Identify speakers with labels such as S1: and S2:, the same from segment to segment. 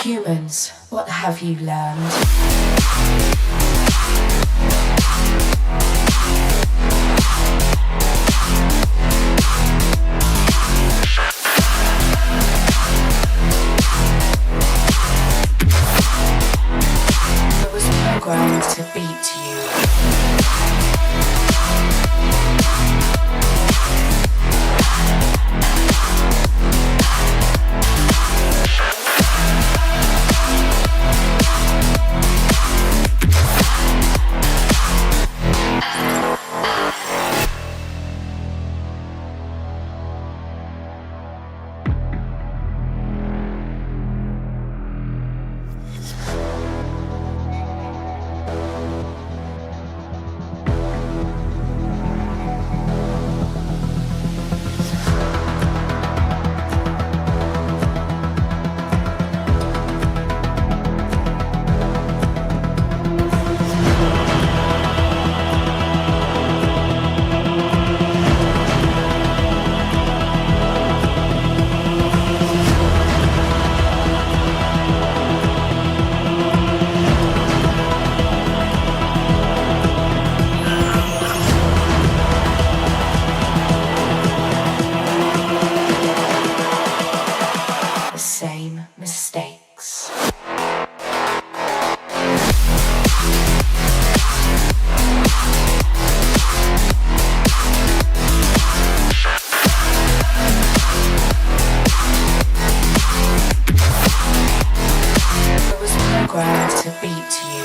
S1: Humans, what have you learned? It was programmed to beat you. To beat you.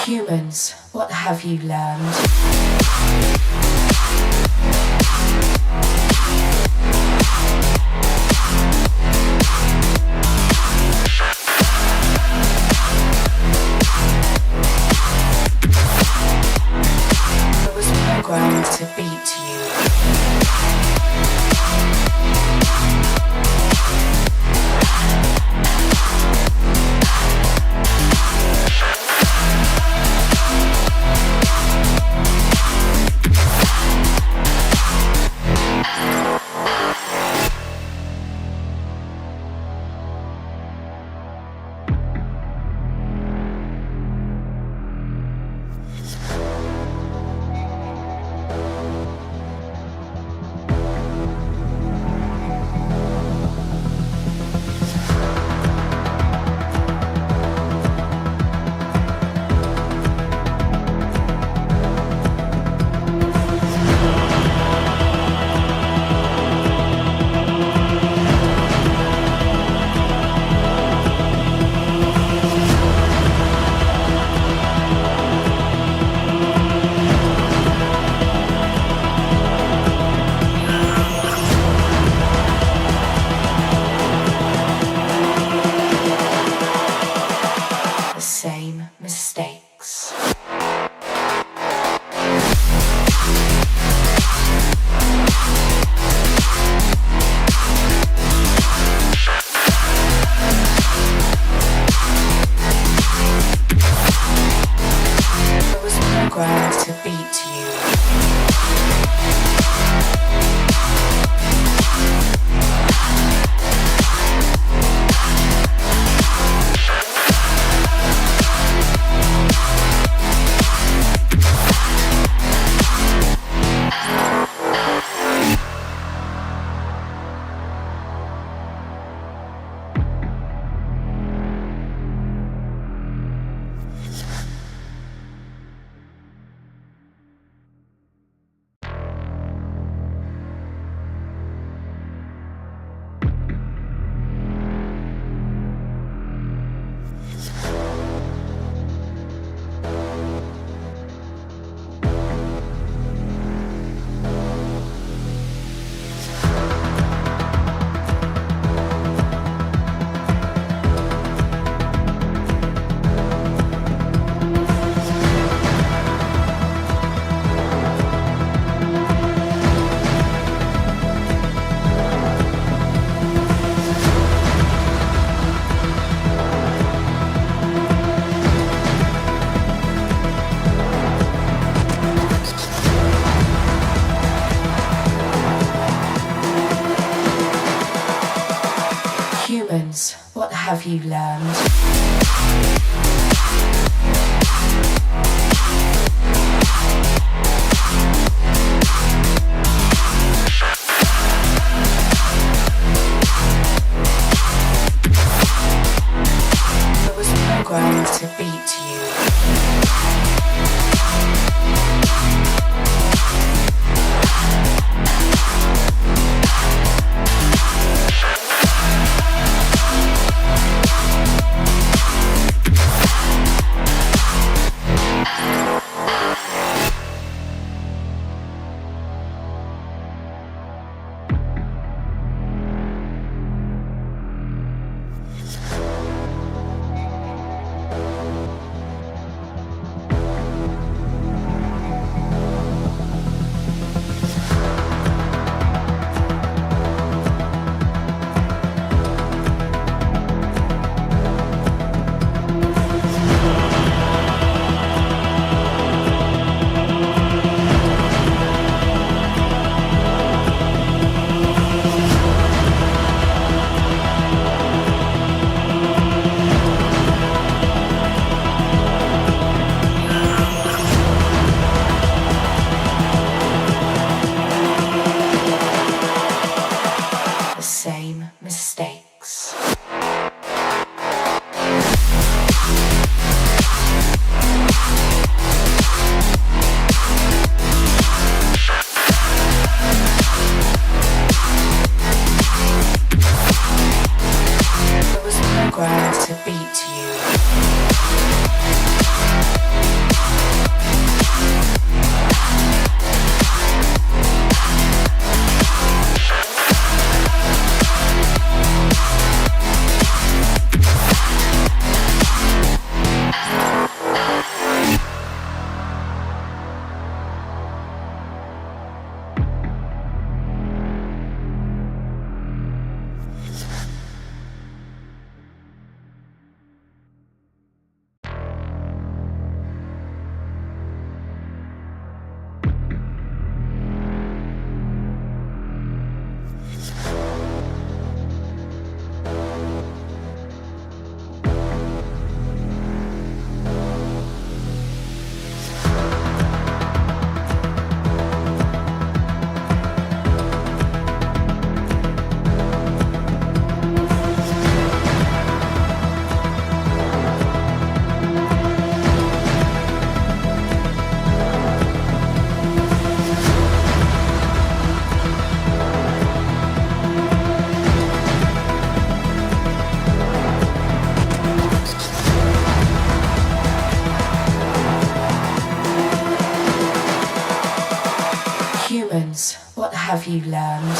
S1: Humans, what have you learned? It was programmed to beat you. have you learned? I was programmed to beat you. Same mistakes. I was programmed to beat you. Humans, what have you learned?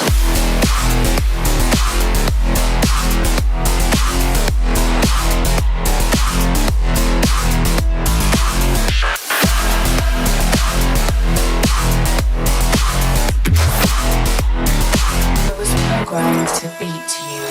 S1: I was programmed to beat you.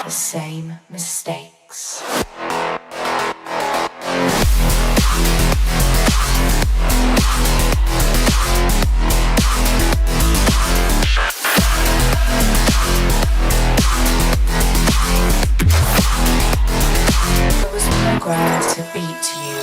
S1: Same mistakes. I was programmed to beat you.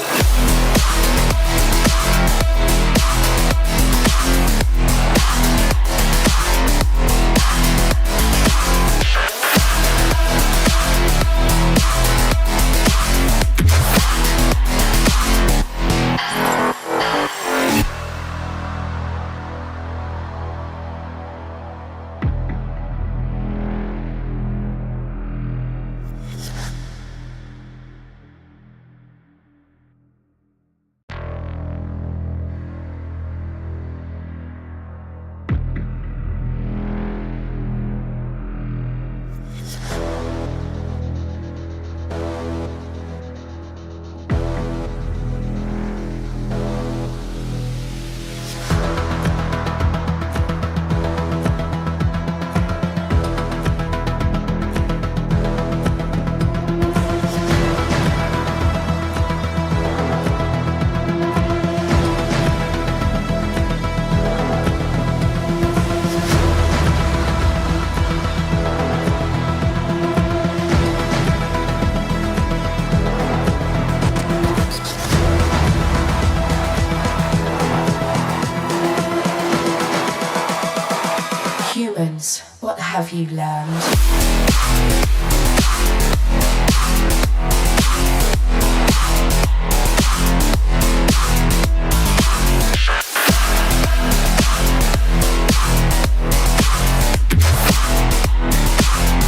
S1: have you learned?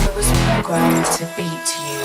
S1: I was programmed to beat you.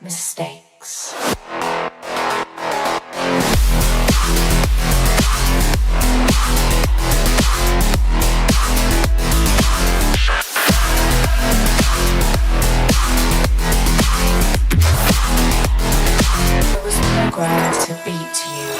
S1: Mistakes. I was programmed to beat you.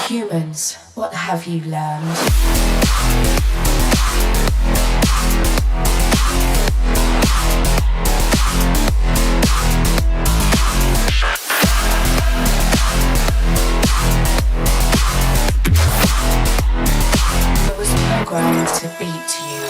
S1: Humans, what have you learned? I was programmed to beat you.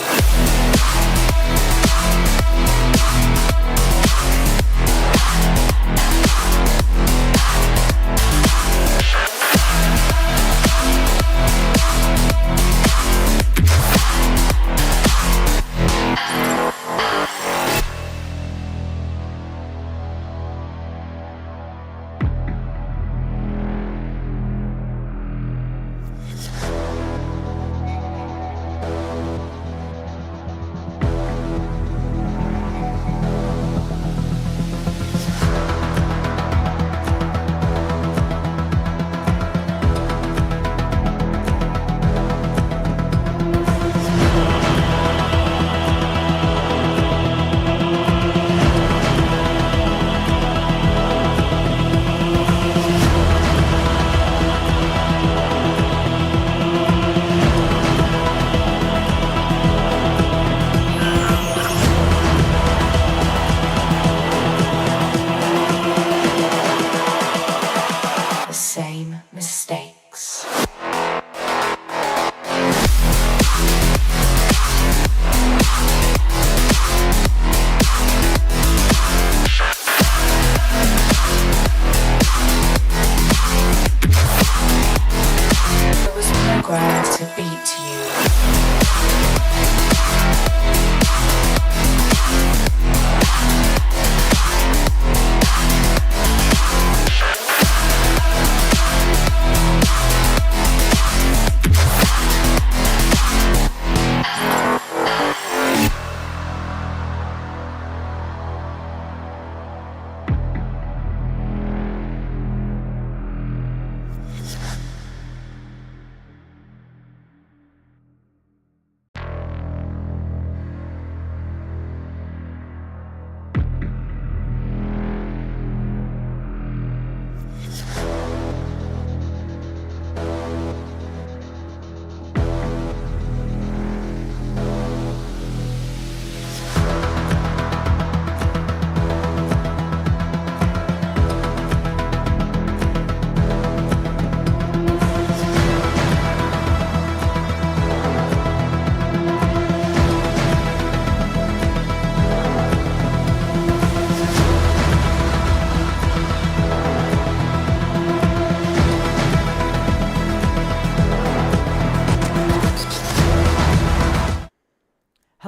S1: Mistakes. I was programmed to beat you.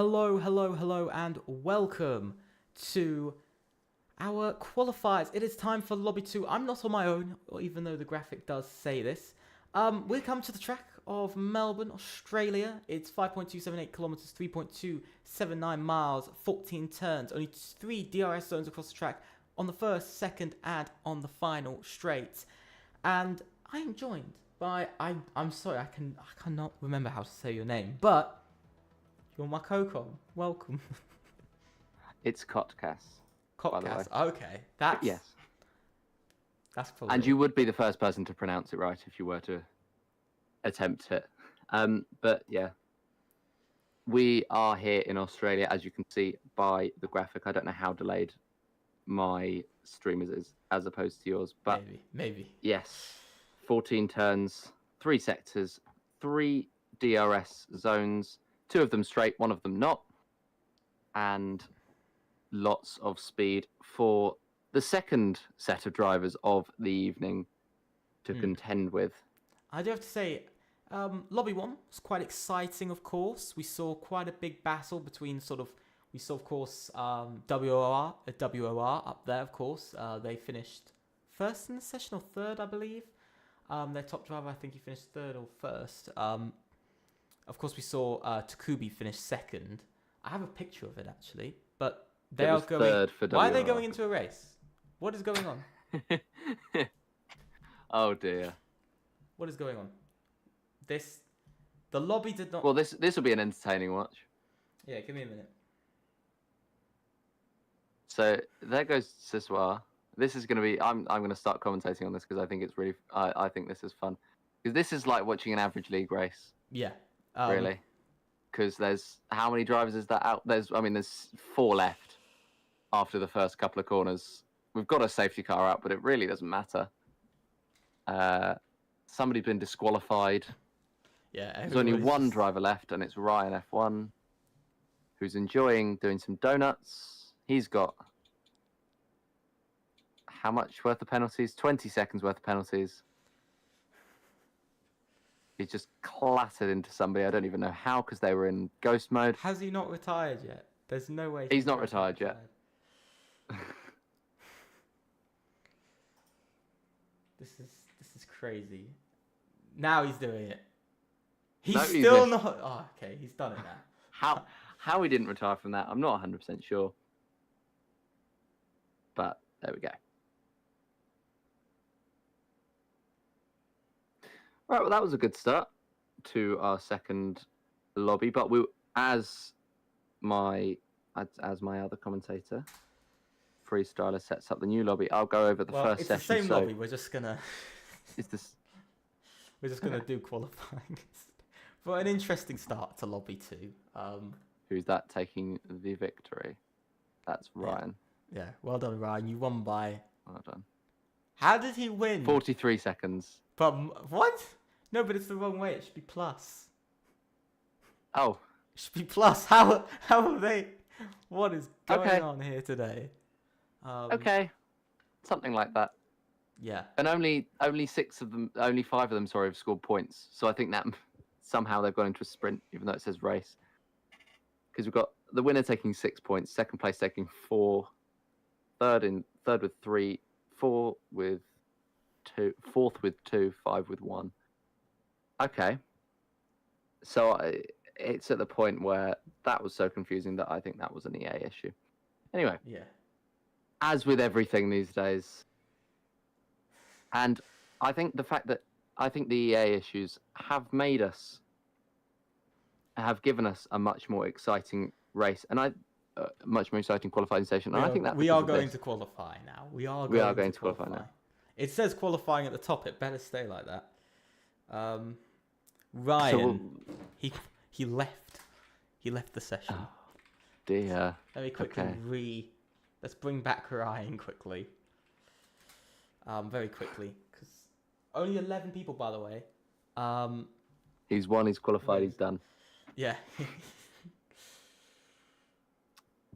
S2: Hello, and welcome to our qualifiers. It is time for Lobby 2. I'm not on my own, even though the graphic does say this. We come to the track of Melbourne, Australia. It's 5.278 kilometers, 3.279 miles, 14 turns, only 3 DRS zones across the track on the first, second, and on the final straight. And I am joined by I'm sorry, I cannot remember how to say your name, but you're my co-com. Welcome.
S3: It's Kotkas.
S2: Kotkas. Okay, that's
S3: yes.
S2: That's probably.
S3: And you would be the first person to pronounce it right if you were to attempt it. But yeah, we are here in Australia, as you can see by the graphic. I don't know how delayed my stream is as opposed to yours, but
S2: maybe.
S3: Yes, 14 turns, 3 sectors, 3 DRS zones. 2 of them straight, 1 of them not, and lots of speed for the second set of drivers of the evening to contend with.
S2: I do have to say, Lobby 1 was quite exciting, of course. We saw quite a big battle between we saw, of course, WOR up there, of course. They finished first in the session, or third, I believe. Their top driver, I think he finished third or first. Of course, we saw Takubi finish second. I have a picture of it, actually. But they are going...
S3: Third for
S2: Why are they
S3: WR.
S2: going into a race? What is going on?
S3: Oh, dear.
S2: What is going on? The lobby did not...
S3: Well, this will be an entertaining watch.
S2: Yeah, give me a minute.
S3: So, there goes Siswa. This is going to be... I'm going to start commentating on this because I think it's really... I think this is fun. Because this is like watching an average league race.
S2: Yeah.
S3: Really. Because there's... How many drivers is that out? There's 4 left after the first couple of corners. We've got a safety car out, but it really doesn't matter. Somebody's been disqualified.
S2: Yeah,
S3: there's only one driver left, and it's Ryan F1, who's enjoying doing some donuts. He's got how much worth of penalties? 20 seconds worth of penalties. He's just clattered into somebody. I don't even know how, because they were in ghost mode.
S2: Has he not retired yet? There's no way.
S3: He's not retired yet.
S2: This is crazy. Now he's doing it. He's
S3: No,
S2: still not. Oh, okay, he's done it now.
S3: How he didn't retire from that, I'm not 100% sure. But there we go. Right, well, that was a good start to our second lobby. But as my other commentator, Freestyler, sets up the new lobby, I'll go over the first session.
S2: It's the same lobby. We're just gonna. We're just gonna
S3: Okay.
S2: do qualifying. For an interesting start to lobby 2.
S3: Who's that taking the victory? That's Ryan.
S2: Yeah, well done, Ryan. You won by.
S3: Well done.
S2: How did he win?
S3: 43 seconds.
S2: But what? No, but it's the wrong way. It should be plus.
S3: Oh.
S2: It should be plus. How are they? What is going on here today?
S3: Okay. Something like that.
S2: Yeah.
S3: And only 5 of them, sorry, have scored points. So I think that somehow they've gone into a sprint, even though it says race. Because we've got the winner taking 6 points, second place taking 4, third with 3, 4 with 2, fourth with 2, 5 with 1. Okay. So it's at the point where that was so confusing that I think that was an EA issue. Anyway.
S2: Yeah. As
S3: with everything these days. And I think the EA issues have given us a much more exciting race, and much more exciting qualifying station. And I think that
S2: we are going to qualify now. We are going to qualify now. It says qualifying at the top. It better stay like that. Ryan, he left. He left the session.
S3: Oh, dear.
S2: Let me quickly let's bring back Ryan quickly. Very quickly, because only 11 people, by the way.
S3: He's won. He's qualified. He's done.
S2: Yeah.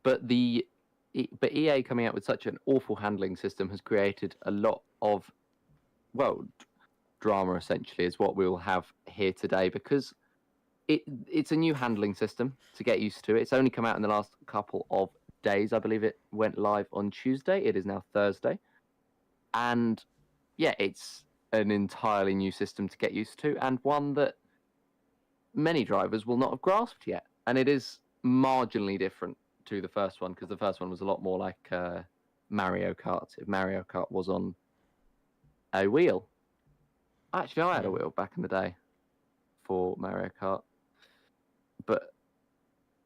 S3: But EA coming out with such an awful handling system has created a lot of, drama. Essentially, is what we will have here today, because it's a new handling system to get used to. It's only come out in the last couple of days. I believe it went live on Tuesday. It is now Thursday. And yeah, it's an entirely new system to get used to, and one that many drivers will not have grasped yet. And it is marginally different to the first one, because the first one was a lot more like Mario Kart. If Mario Kart was on a wheel. Actually, I had a wheel back in the day for Mario Kart. But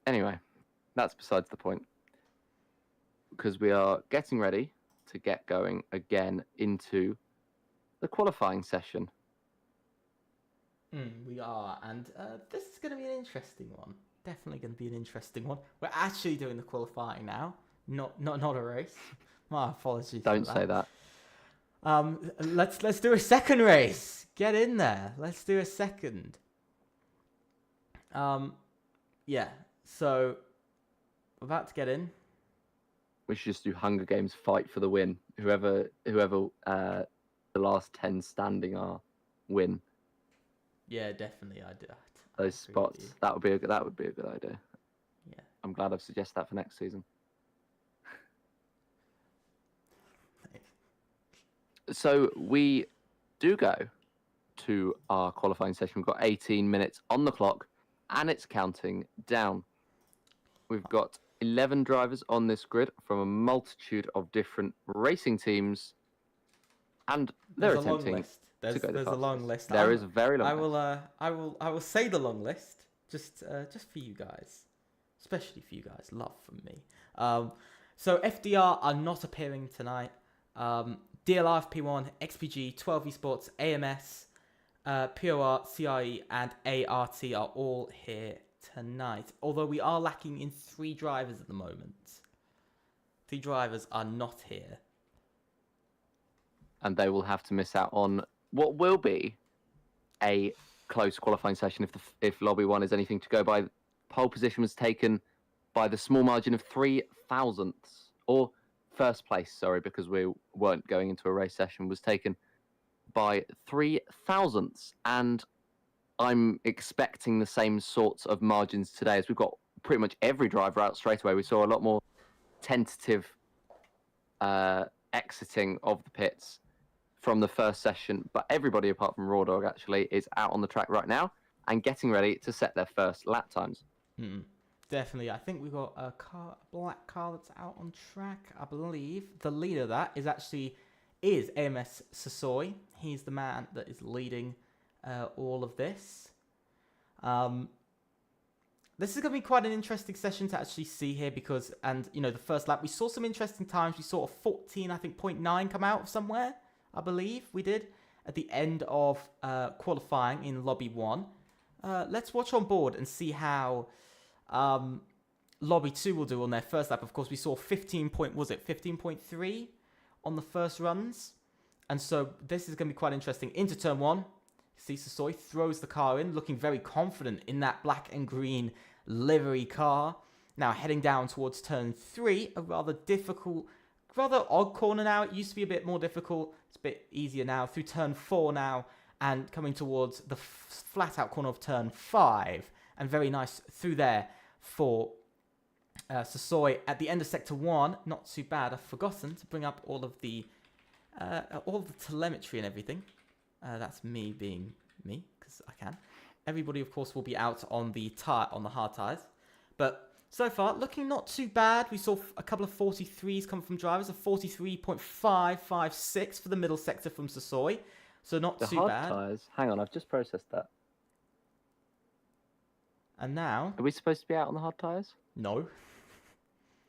S3: anyway, that's besides the point. Because we are getting ready to get going again into the qualifying session.
S2: We are, and this is going to be an interesting one. Definitely going to be an interesting one. We're actually doing the qualifying now, not a race. My apologies.
S3: Don't say that.
S2: Let's do a second race. Get in there. Let's do a second. Yeah. So we're about to get in.
S3: We should just do Hunger Games fight for the win. Whoever the last 10 standing are win.
S2: Yeah, definitely. I do.
S3: Those spots. That would be a good idea.
S2: Yeah.
S3: I'm glad I've suggested that for next season. So we do go to our qualifying session. We've got 18 minutes on the clock, and it's counting down. We've got 11 drivers on this grid from a multitude of different racing teams, and they're attempting to go the
S2: There's a long list.
S3: There is a very long list.
S2: I will say the long list just for you guys, especially for you guys. Love from me. So FDR are not appearing tonight. DLR FP1, XPG, 12 Esports, AMS, POR, CRE, and ART are all here tonight. Although we are lacking in 3 drivers at the moment. 3 drivers are not here.
S3: And they will have to miss out on what will be a close qualifying session if Lobby 1 is anything to go by. Pole position was taken by the small margin of 3 thousandths, or first place, sorry, because we weren't going into a race session, was taken by 3 thousandths. And I'm expecting the same sorts of margins today, as we've got pretty much every driver out straight away. We saw a lot more tentative exiting of the pits from the first session, but everybody apart from Raw Dog actually is out on the track right now and getting ready to set their first lap times.
S2: Definitely. I think we've got a black car that's out on track. I believe the leader of that is AMS Sasoi. He's the man that is leading all of this. This is going to be quite an interesting session to actually see here because, the first lap, we saw some interesting times. We saw a 14, I think, 0.9 come out of somewhere, I believe we did, at the end of qualifying in Lobby 1. Let's watch on board and see how Lobby 2 will do on their first lap. Of course, we saw 15.3 on the first runs. And so this is going to be quite interesting. Into turn 1, see Sasoi throws the car in, looking very confident in that black and green livery car. Now heading down towards turn 3, a rather odd corner now. It used to be a bit more difficult. It's a bit easier now. Through turn 4 now, and coming towards the flat out corner of turn 5. And very nice through there for Sasoi. At the end of sector 1, not too bad. I've forgotten to bring up all of the telemetry and everything. That's me being me, because I can. Everybody, of course, will be out on the hard tyres. But so far, looking not too bad. We saw a couple of 43s come from drivers, a 43.556 for the middle sector from Sasoi. So not too bad.
S3: The hard tyres, hang on, I've just processed that.
S2: And now...
S3: Are we supposed to be out on the hard tyres?
S2: No.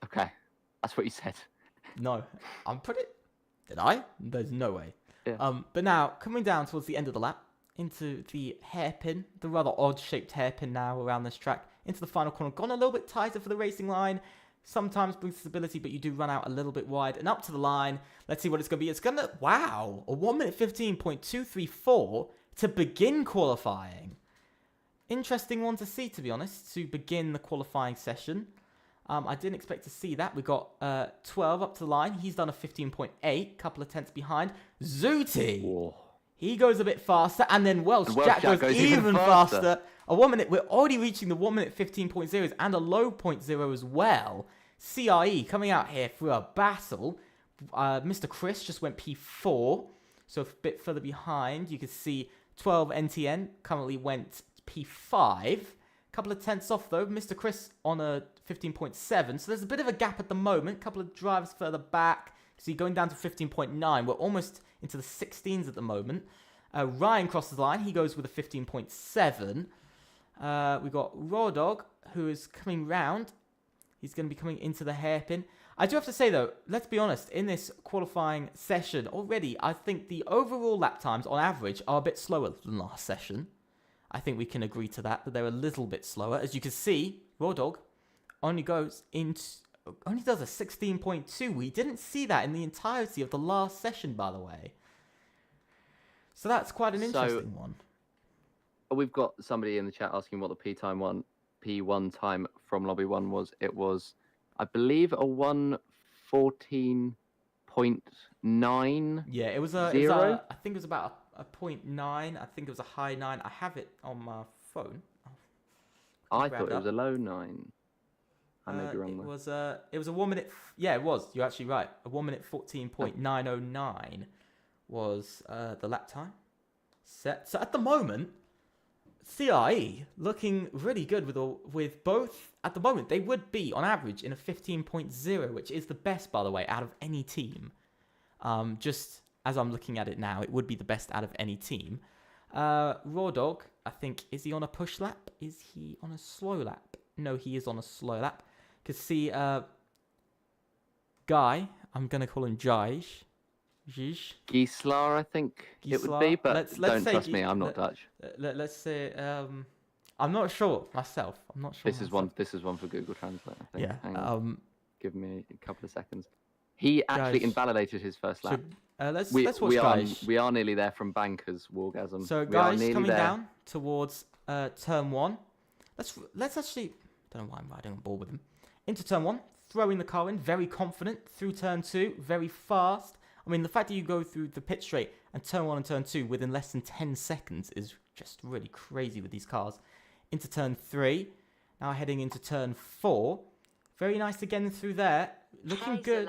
S3: Okay, that's what you said.
S2: No, I'm pretty... Did I? There's no way.
S3: Yeah.
S2: But now, coming down towards the end of the lap, into the hairpin, the rather odd-shaped hairpin now around this track, into the final corner. Gone a little bit tighter for the racing line. Sometimes brings stability, but you do run out a little bit wide. And up to the line. Let's see what it's going to be. It's going to... Wow! A 1 minute 15.234 to begin qualifying. Interesting one to see, to be honest, to begin the qualifying session. I didn't expect to see that. We got 12 up to the line. He's done a 15.8, couple of tenths behind. Zooty!
S3: Whoa.
S2: He goes a bit faster, and then Welsh Jack goes even faster. a 1 minute. We're already reaching the 1 minute 15.0s and a low 0.0 as well. CRE coming out here through a battle. Mr. Chris just went P4, so a bit further behind. You can see 12 NTN currently went P5. Couple of tenths off though. Mr. Chris on a 15.7, so there's a bit of a gap at the moment. Couple of drivers further back. See, going down to 15.9. We're almost into the 16s at the moment. Ryan crosses the line. He goes with a 15.7. We've got Raw Dog, who is coming round. He's going to be coming into the hairpin. I do have to say, though, let's be honest, in this qualifying session already, I think the overall lap times on average are a bit slower than last session. I think we can agree to that they're a little bit slower. As you can see, Raw Dog only does a 16.2. We didn't see that in the entirety of the last session, by the way. So that's quite an interesting one.
S3: We've got somebody in the chat asking what the P1 time from Lobby 1 was. It was, I believe, a 1:14.9.
S2: Yeah, it was I think it was about a 0.9. I think it was a high 9. I have it on my phone.
S3: I thought it was a low 9. I may be wrong.
S2: It was a 1 minute. Yeah, it was. You're actually right. A 1 minute 14.909 was the lap time set. So at the moment, CRE looking really good with both. At the moment, they would be on average in a 15.0, which is the best, by the way, out of any team. Just as I'm looking at it now, it would be the best out of any team. Raw Dog, I think, is he on a push lap? Is he on a slow lap? No, he is on a slow lap. Could see Guy, I'm going to call him Jaj.
S3: Gisela, I think it would be, but
S2: let's
S3: don't
S2: say
S3: trust me, I'm not Dutch.
S2: Let's say, I'm not sure myself. I'm not sure.
S3: This is one for Google Translate, I think.
S2: Yeah.
S3: Hang on. Give me a couple of seconds. He actually invalidated his first lap.
S2: Let's watch Guys.
S3: We are nearly there from Bankers, Wargasm.
S2: So Guys coming down towards turn 1. Let's actually, don't know why I'm riding on board with him. Into turn 1, throwing the car in, very confident. Through turn 2, very fast. I mean, the fact that you go through the pit straight and turn 1 and turn 2 within less than 10 seconds is just really crazy with these cars. Into turn 3, now heading into turn 4. Very nice again through there. Looking good.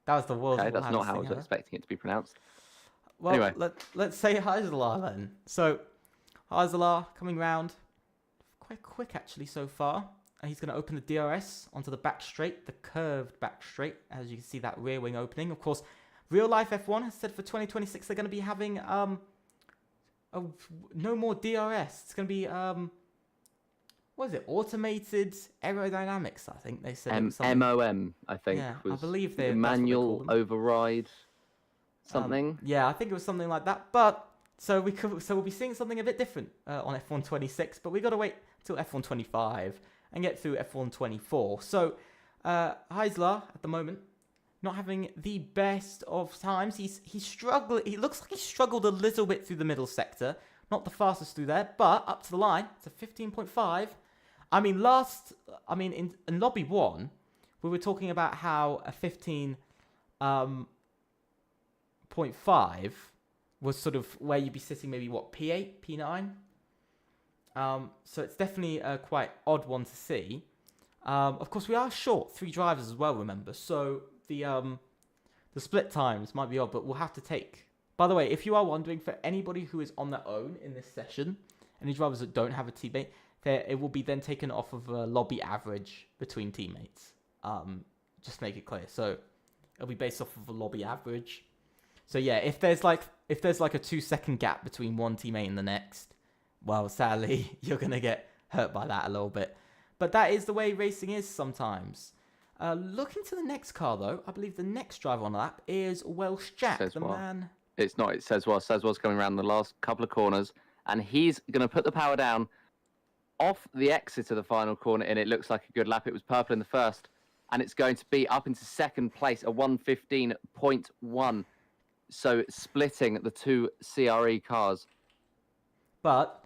S2: That was the world's
S3: Okay, that's not how I was expecting it to be pronounced.
S2: Well,
S3: anyway.
S2: let's say Heiselar then. So, Heiselar coming round quite quick actually so far. And he's going to open the DRS onto the back straight, the curved back straight, as you can see that rear wing opening. Of course, Real Life F1 has said for 2026 they're going to be having no more DRS. It's going to be what is it? Automated aerodynamics. I think they said
S3: MOM. I think.
S2: Yeah,
S3: was
S2: I believe
S3: the manual override. Something.
S2: Yeah, I think it was something like that. But so we'll be seeing something a bit different on F1 26. But we got to wait till F1 25. And get through F1 24. So, Heisler, at the moment, not having the best of times. He's struggled. He looks like he struggled a little bit through the middle sector. Not the fastest through there, but up to the line. It's a 15.5. I mean, in Lobby 1, we were talking about how a 15.5 was sort of where you'd be sitting maybe, P8, P9? So it's definitely a quite odd one to see. Of course, we are short 3 drivers as well, remember. So the split times might be odd, but we'll have to take. By the way, if you are wondering, for anybody who is on their own in this session, any drivers that don't have a teammate, it will be then taken off of a lobby average between teammates. Just to make it clear. So it'll be based off of a lobby average. So yeah, if there's like a 2-second gap between one teammate and the next, well, sadly, you're going to get hurt by that a little bit. But that is the way racing is sometimes. Looking to the next car, though, I believe the next driver on the lap is Welsh Jack, man.
S3: It's not. It says well. Sezwell's coming around the last couple of corners, and he's going to put the power down off the exit of the final corner, and it looks like a good lap. It was purple in the first, and it's going to be up into second place, a 1:15.1. So splitting the 2 CRE cars.
S2: But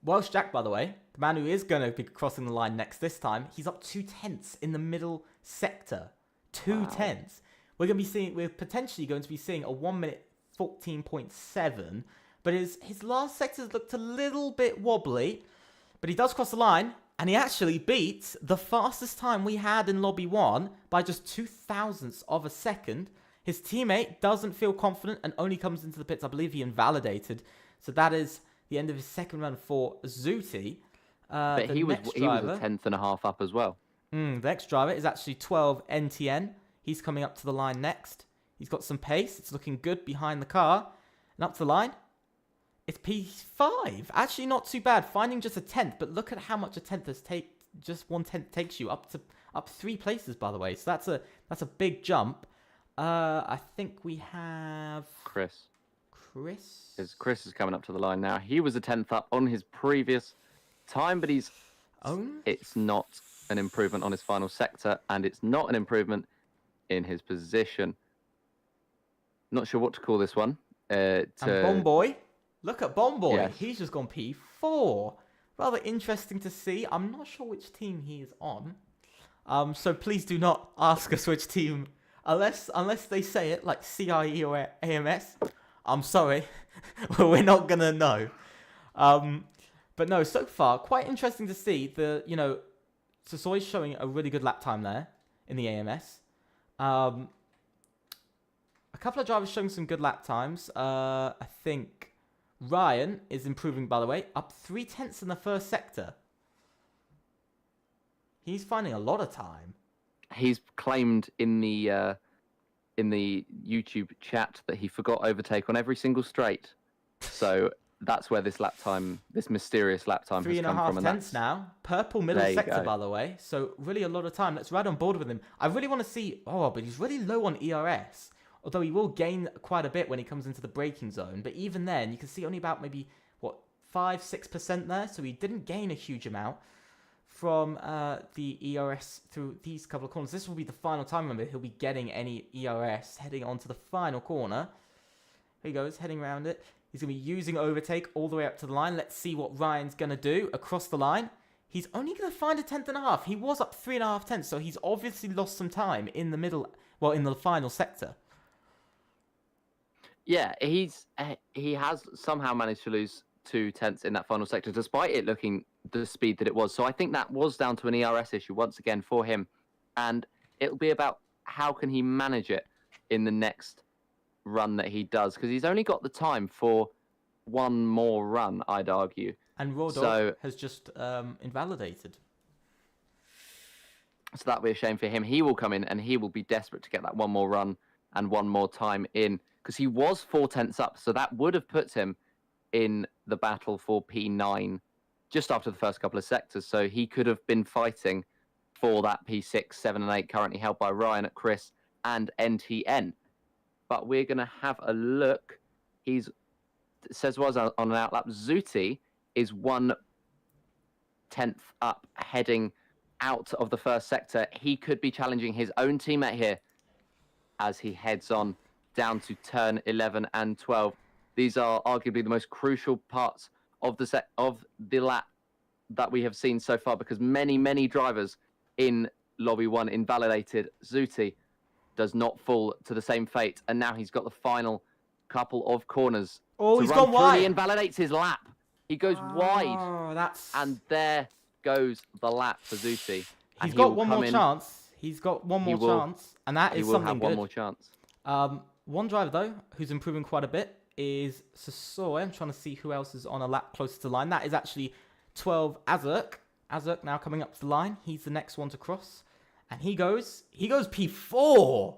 S2: Welsh Jack, by the way, the man who is going to be crossing the line next this time, he's up 2 tenths in the middle sector. 2 tenths. We're potentially going to be seeing a 1 minute 14.7 But his last sectors looked a little bit wobbly. But he does cross the line. And he actually beats the fastest time we had in Lobby 1 by just 0.02 of a second. His teammate doesn't feel confident and only comes into the pits. I believe he invalidated. So that is the end of his second run for Zooty.
S3: But he was a tenth and a half up as well.
S2: The next driver is actually 12 NTN. He's coming up to the line next. He's got some pace. It's looking good behind the car. And up to the line, it's P5. Actually, not too bad. Finding just a 10th, but look at how much a 10th has just 1/10 takes you up 3 places, by the way. So that's a big jump. I think we have
S3: Chris.
S2: Chris
S3: Chris is coming up to the line now. He was a 10th up on his previous time, but it's not an improvement on his final sector, and it's not an improvement in his position. Not sure what to call this one.
S2: And Bomboy. Look at Bomboy.
S3: Yes.
S2: He's just gone P4. Rather interesting to see. I'm not sure which team he is on. So please do not ask us which team. Unless they say it like CIE or AMS. I'm sorry. We're not going to know. But no, so far, quite interesting to see. Sosoy's showing a really good lap time there in the AMS. A couple of drivers showing some good lap times. I think Ryan is improving, by the way, up 0.3 in the first sector. He's finding a lot of time.
S3: He's claimed in the YouTube chat that he forgot overtake on every single straight. So that's where this mysterious lap time has come from.
S2: 3.5 now. Purple middle sector, by the way. So really a lot of time. Let's ride on board with him. I really want to see... Oh, but he's really low on ERS. Although he will gain quite a bit when he comes into the braking zone. But even then, you can see only about maybe, 5-6% there. So he didn't gain a huge amount from the ERS through these couple of corners. This will be the final time, remember, he'll be getting any ERS heading onto the final corner. Here he goes, heading around it. He's going to be using overtake all the way up to the line. Let's see what Ryan's going to do across the line. He's only going to find a 10.5. He was up 3.5 tenths, so he's obviously lost some time in the middle, in the final sector.
S3: Yeah, he has somehow managed to lose 2 tenths in that final sector, despite it looking the speed that it was. So I think that was down to an ERS issue once again for him. And it'll be about how can he manage it in the next run that he does, because he's only got the time for one more run, I'd argue.
S2: And Raw has just invalidated.
S3: So that'll be a shame for him. He will come in and he will be desperate to get that one more run and one more time in, because he was 4 tenths up. So that would have put him in the battle for P9 just after the first couple of sectors. So he could have been fighting for that P6, 7 and 8 currently held by Ryan at Chris and NTN. But we're going to have a look. It says was on an outlap. Zooty is 1 tenth up heading out of the first sector. He could be challenging his own teammate here as he heads on down to turn 11 and 12. These are arguably the most crucial parts of the lap that we have seen so far, because many drivers in Lobby 1 invalidated. Zooty does not fall to the same fate, and now he's got the final couple of corners.
S2: Oh, he's gone wide.
S3: He invalidates his lap. He goes wide. And there goes the lap for Zooty.
S2: He's got one more chance. He's got one more chance, and that is something good.
S3: He will have one more chance.
S2: One driver, though, who's improving quite a bit is Sosoy. I'm trying to see who else is on a lap closer to the line. That is actually 12 Azurk. Azurk now coming up to the line. He's the next one to cross. And he goes P4.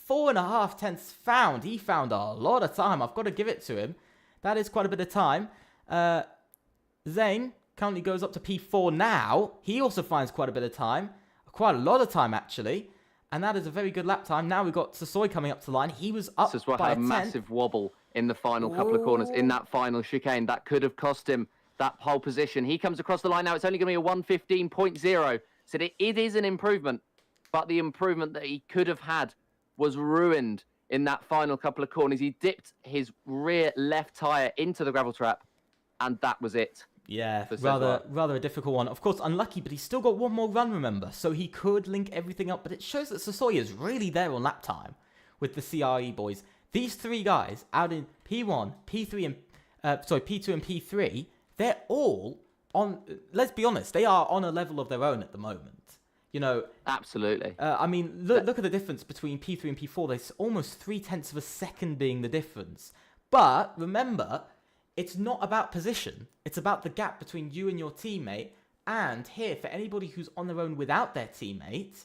S2: 4.5 tenths found. He found a lot of time. I've got to give it to him. That is quite a bit of time. Zane currently goes up to P4 now. He also finds quite a bit of time. Quite a lot of time, actually. And that is a very good lap time. Now we've got Sosoy coming up to the line. He was up by a
S3: massive wobble in the final couple of corners, in that final chicane. That could have cost him that pole position. He comes across the line now. It's only going to be a 1:15.0. So it is an improvement. But the improvement that he could have had was ruined in that final couple of corners. He dipped his rear left tyre into the gravel trap. And that was it.
S2: Yeah, rather a difficult one. Of course, unlucky, but he's still got one more run, remember. So he could link everything up. But it shows that Sosoy is really there on lap time with the CRE boys. These 3 guys out in P1, P3, P2 and P3, they're all on. Let's be honest, they are on a level of their own at the moment. You know,
S3: Absolutely.
S2: I mean, look at the difference between P3 and P4. There's almost 0.3 of a second being the difference. But remember, it's not about position. It's about the gap between you and your teammate. And here, for anybody who's on their own without their teammate,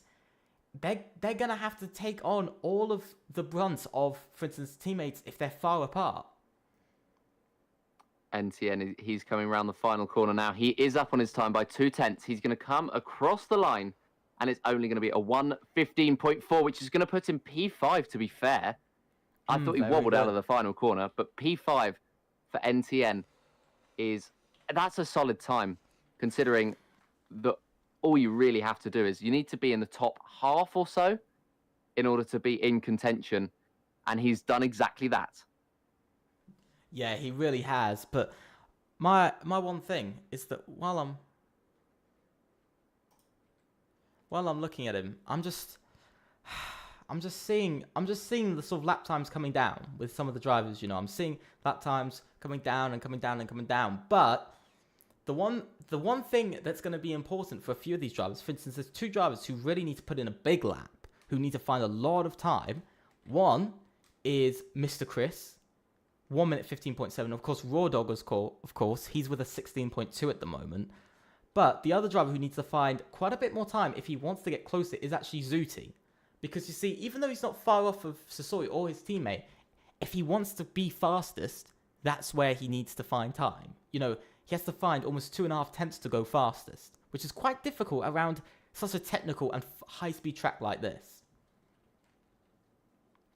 S2: they're going to have to take on all of the brunt of, for instance, teammates if they're far apart.
S3: NTN, he's coming around the final corner now. He is up on his time by 0.2. He's going to come across the line, and it's only going to be a 1:15.4, which is going to put him P5, to be fair. I thought he wobbled out of the final corner, but P5 for NTN that's a solid time, considering that all you really have to do is you need to be in the top half or so in order to be in contention, and he's done exactly that.
S2: Yeah, he really has. But my one thing is that while I'm looking at him, I'm just seeing the sort of lap times coming down with some of the drivers. You know, I'm seeing lap times coming down and coming down and coming down. But the one thing that's going to be important for a few of these drivers, for instance, there's two drivers who really need to put in a big lap, who need to find a lot of time. One is Mr. Chris, 1:15.7. Of course, Raw Dog, of course, he's with a 16.2 at the moment. But the other driver who needs to find quite a bit more time if he wants to get closer is actually Zuti. Because you see, even though he's not far off of Sasori or his teammate, if he wants to be fastest, that's where he needs to find time. You know, he has to find almost 2.5 tenths to go fastest, which is quite difficult around such a technical and high-speed track like this.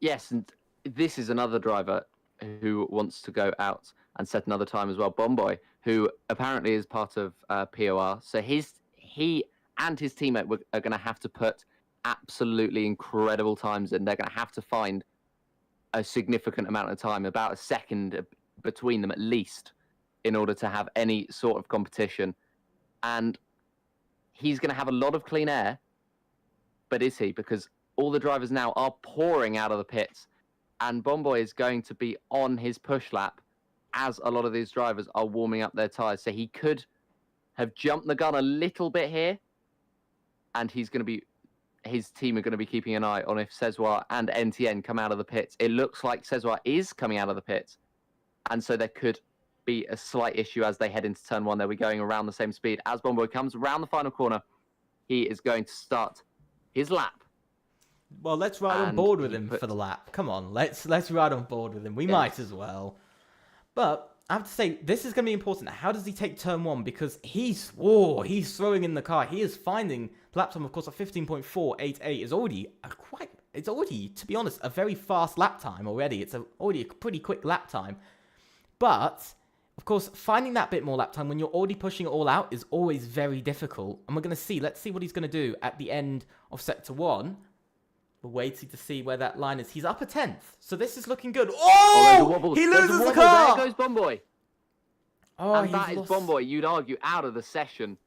S3: Yes, and this is another driver who wants to go out and set another time as well. Bomboy, who apparently is part of POR. So he and his teammate are going to have to put absolutely incredible times in. They're going to have to find a significant amount of time, about a second between them at least, in order to have any sort of competition. And he's going to have a lot of clean air, but is he? Because all the drivers now are pouring out of the pits, and Bomboy is going to be on his push lap as a lot of these drivers are warming up their tyres. So he could have jumped the gun a little bit here, and his team are going to be keeping an eye on if Cesar and NTN come out of the pits. It looks like Cesar is coming out of the pits, and so there could be a slight issue as they head into turn one. They'll be going around the same speed. As Bomboy comes around the final corner, he is going to start his lap.
S2: Well, let's ride on board with him for the lap. Come on, let's ride on board with him. We might as well. But I have to say, this is going to be important. How does he take turn one? Because he's throwing in the car. He is finding the lap time, of course, at 15.488 is already it's already, to be honest, a very fast lap time already. It's already a pretty quick lap time. But, of course, finding that bit more lap time when you're already pushing it all out is always very difficult. And we're going to see, let's see what he's going to do at the end of sector one. We're waiting to see where that line is. He's up a 10th. So this is looking good. Oh! He loses the car!
S3: There goes Bomboy.
S2: Oh,
S3: and that is Bomboy, you'd argue, out of the session.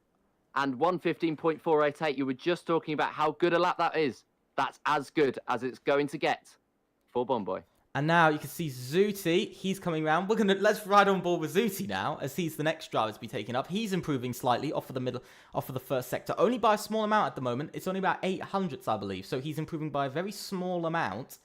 S3: And 1:15.488, you were just talking about how good a lap that is. That's as good as it's going to get for Bomboy.
S2: And now you can see Zuti. He's coming around. Let's ride on board with Zuti now, as he's the next driver to be taken up. He's improving slightly off of the first sector, only by a small amount at the moment. It's only about 800ths, I believe. So he's improving by a very small amount.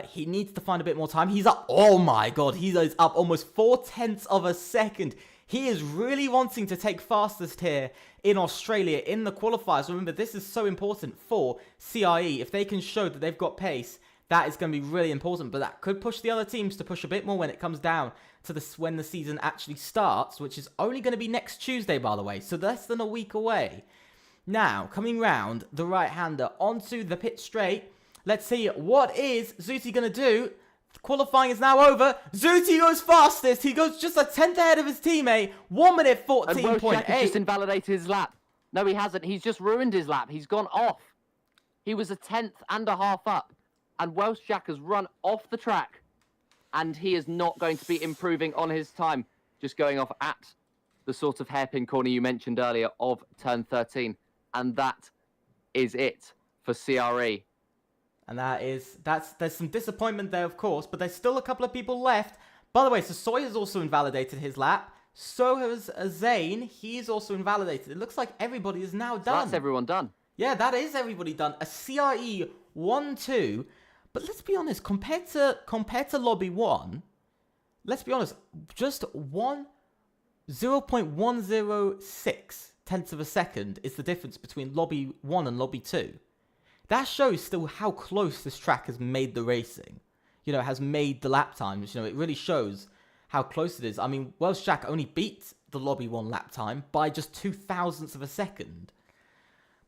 S2: He needs to find a bit more time. He's up. Oh my god, he is up almost 0.4 of a second. He is really wanting to take fastest here in Australia in the qualifiers. Remember, this is so important for CRE. If they can show that they've got pace, that is going to be really important, but that could push the other teams to push a bit more when it comes down to when the season actually starts, which is only going to be next Tuesday, by the way, so less than a week away. Now, coming round the right-hander onto the pit straight, let's see what is Zuti going to do. Qualifying is now over. Zuti goes fastest. He goes just a 10th ahead of his teammate. 1:14.8.
S3: And Welsh Jack has just invalidated his lap. No, he hasn't. He's just ruined his lap. He's gone off. He was a 10th and a half up. And Welsh Jack has run off the track, and he is not going to be improving on his time, just going off at the sort of hairpin corner you mentioned earlier of turn 13. And that is it for CRE.
S2: And there's some disappointment there, of course, but there's still a couple of people left. By the way, so Sawyer's also invalidated his lap. So has Zane. He's also invalidated. It looks like everybody is now done.
S3: So that's everyone done.
S2: Yeah, that is everybody done. A CRE 1-2. But let's be honest, compared to Lobby 1, let's be honest, just 0.106 tenths of a second is the difference between Lobby 1 and Lobby 2. That shows still how close this track has made the racing. You know, has made the lap times. You know, it really shows how close it is. I mean, Welsh Jack only beat the Lobby 1 lap time by just 0.02 of a second.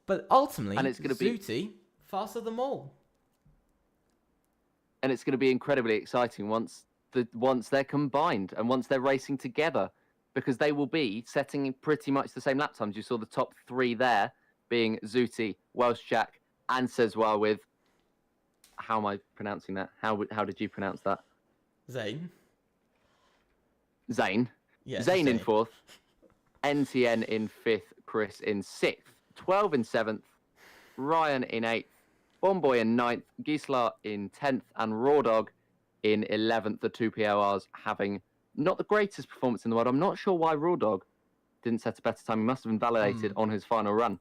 S2: But ultimately,
S3: and it's going to
S2: Zooty faster than them all.
S3: And it's going to be incredibly exciting once they're combined and once they're racing together, because they will be setting pretty much the same lap times. You saw the top three there being Zooty, Welsh Jack, and Sezwar with, how am I pronouncing that? How did you pronounce that?
S2: Zane. Yeah,
S3: Zane in fourth, NTN in fifth, Chris in sixth, 12 in seventh, Ryan in eighth, Bomboy in ninth, Gisela in 10th, and Rawdog in 11th. The two PORs having not the greatest performance in the world. I'm not sure why Rawdog didn't set a better time. He must have been validated on his final run.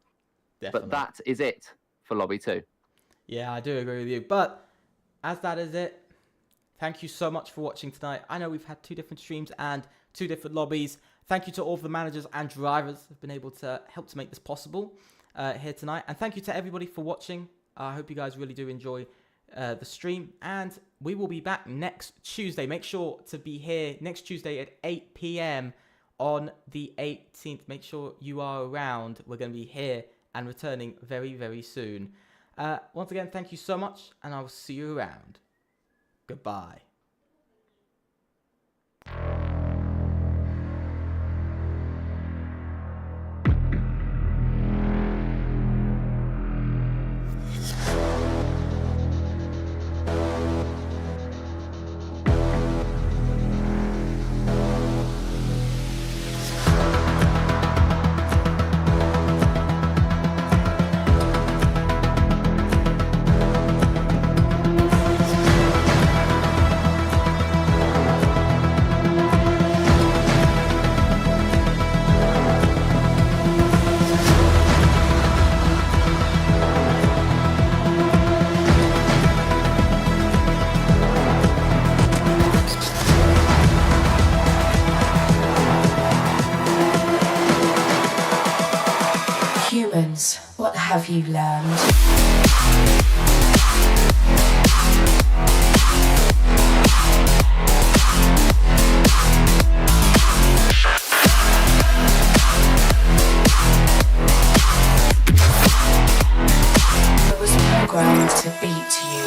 S2: Definitely.
S3: But that is it for Lobby 2.
S2: Yeah, I do agree with you. But as that is it, thank you so much for watching tonight. I know we've had 2 different streams and 2 different lobbies. Thank you to all of the managers and drivers who have been able to help to make this possible here tonight. And thank you to everybody for watching. I hope you guys really do enjoy the stream. And we will be back next Tuesday. Make sure to be here next Tuesday at 8 p.m. on the 18th. Make sure you are around. We're going to be here and returning very, very soon. Once again, thank you so much, and I will see you around. Goodbye.
S1: Humans, what have you learned? I was programmed to beat you.